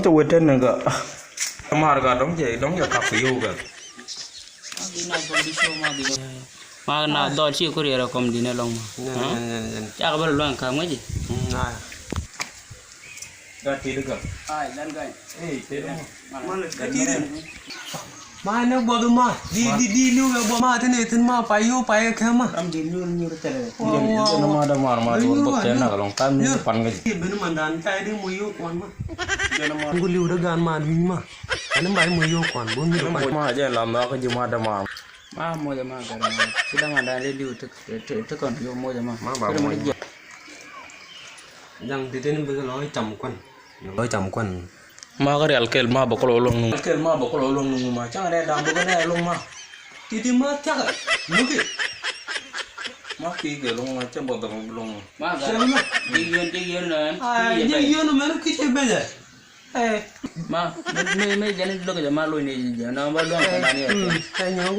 to weten nga mar ga dong je ka fiu ga mà na đòi chịu có điều là cầm đi này lòng mà chắc là bao lâu cả mấy gì ga ti được ga ai lên cái te do mà nó bỏ cái mà đi lưu cái bỏ mà thế này thế mà phải vô phải cái mà làm gì như thế này nó ma da mar ma tu bot te na long tan pan ga bên mà đàn tay đi mua vô còn màกูlưu đó gan mà đi mà anh mới mua vô còn bốn mươi nó ma je lam na ka ji ma da mar mà mua cho mà cái này kita nggak ada review thức còn vô mua cho mà rằng thì tên bây giờ nói trầm quần ma ga alkel ma bokolo long nu ma chang re dam bo ne long ma thì mà chắc nó cái ma ki ge long ma chang bo dam long mà cái đi yên lên nó mới cái chơi bây giờ mà mấy giờ này lúc giờ mà lôi này giờ nó bắt đầu cái này cái nhau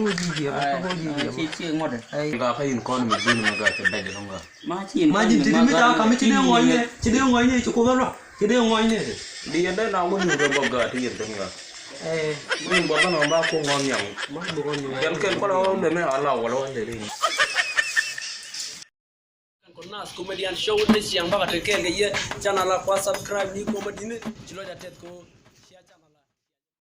có gì chỉ ngon đấy ga fa in kon mi din ma ga te be de long ga mà chỉ thì mới tao cầm chỉ đeo ngồi nhé chỗ cô đó chỉ đeo ngồi nhé đi yên đấy nào mo ni ga bo ga ti yin dum ga min bo ga no ba ko ngon nyam ma bo ko ni yan ken ko lo de me ala wala de ri Nas Comedian Show ni siang ba ka ke ke ye channel la kwa subscribe ni comedy ni chilo ja tet ko